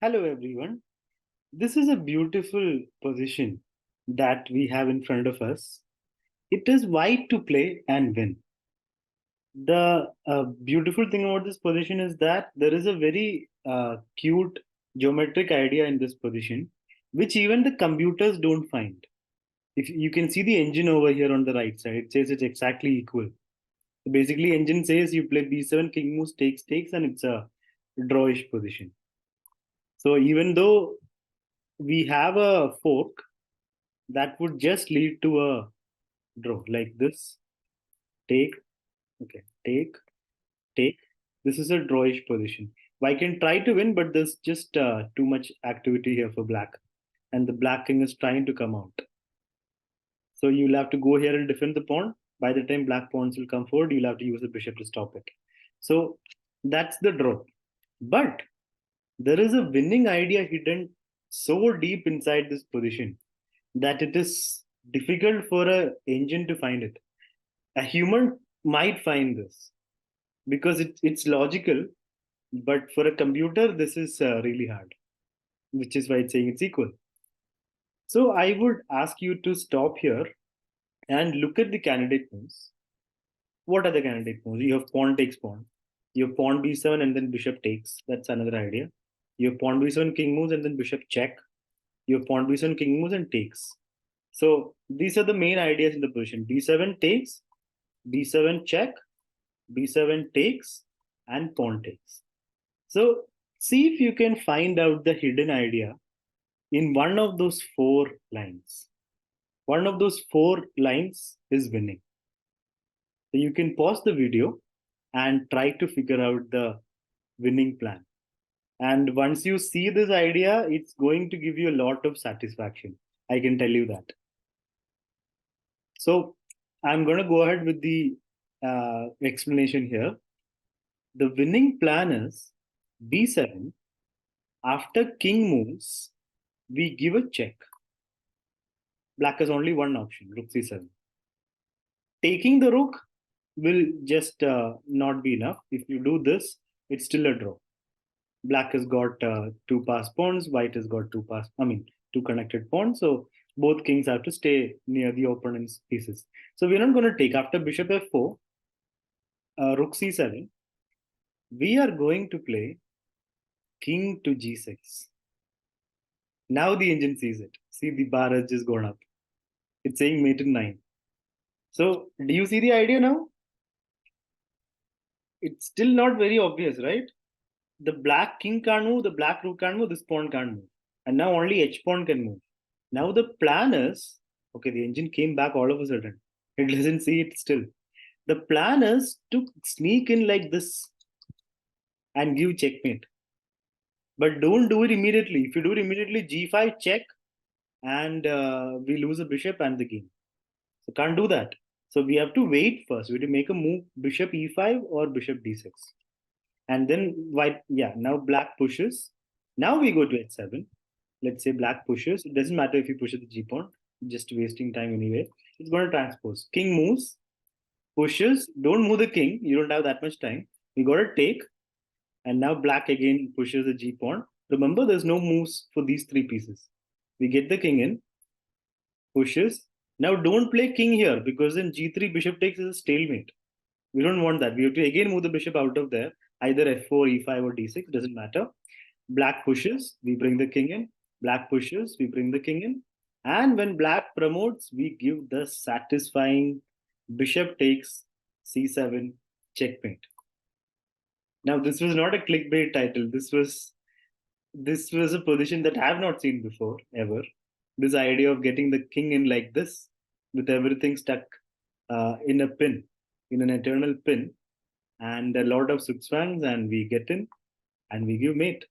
Hello everyone. This is a beautiful position that we have in front of us. It is white to play and win. The beautiful thing about this position is that there is a very cute geometric idea in this position, which even the computers don't find. If you can see the engine over here on the right side, it says it's exactly equal. Basically, engine says you play b7, king moves, takes, and it's a drawish position. So even though we have a fork, that would just lead to a draw like this. Take, okay, take. This is a drawish position. I can try to win, but there's just too much activity here for black, and the black king is trying to come out. So you'll have to go here and defend the pawn. By the time black pawns will come forward, you'll have to use the bishop to stop it. So that's the draw. But there is a winning idea hidden so deep inside this position that it is difficult for a engine to find it. A human might find this because it's logical, but for a computer, this is really hard, which is why it's saying it's equal. So I would ask you to stop here and look at the candidate moves. What are the candidate moves? You have pawn takes pawn. You have pawn b7 and then bishop takes. That's another idea. You have pawn b7 king moves and then bishop check. You have pawn b7 king moves and takes. So these are the main ideas in the position. d7 takes, b7 check, b7 takes, and pawn takes. So see if you can find out the hidden idea in one of those four lines. One of those four lines is winning. So you can pause the video and try to figure out the winning plan. And once you see this idea, it's going to give you a lot of satisfaction. I can tell you that. So I'm going to go ahead with the explanation here. The winning plan is b7. After king moves, we give a check. Black has only one option, rook c7. Taking the rook will just not be enough. If you do this, it's still a draw. Black has got two pass pawns, white has got two connected pawns. So both kings have to stay near the opponent's pieces. So we're not going to take after bishop f4, rook c7. We are going to play king to g6. Now the engine sees it. See, the bar has just gone up. It's saying mate in 9. So do you see the idea now? It's still not very obvious, right? The black king can't move, the black rook can't move, this pawn can't move. And now only h pawn can move. Now the plan is, okay, the engine came back all of a sudden. It doesn't see it still. The plan is to sneak in like this and give checkmate. But don't do it immediately. If you do it immediately, g5 check, and we lose a bishop and the game. So can't do that. So we have to wait first. We have to make a move bishop e5 or bishop d6. And then white, yeah, now black pushes. Now we go to h7. Let's say black pushes. It doesn't matter if you push at the g pawn, just wasting time anyway. It's going to transpose. King moves, pushes. Don't move the king. You don't have that much time. You got to take. And now black again pushes the g pawn. Remember, there's no moves for these three pieces. We get the king in, pushes. Now don't play king here because then g3 bishop takes is a stalemate. We don't want that. We have to again move the bishop out of there. Either f4, e5, or d6, doesn't matter. Black pushes, we bring the king in. Black pushes, we bring the king in. And when black promotes, we give the satisfying bishop takes c7 checkmate. Now, this was not a clickbait title. This was a position that I have not seen before ever. This idea of getting the king in like this, with everything stuck in a pin, in an eternal pin, and a lot of zugzwangs, and we get in and we give mate.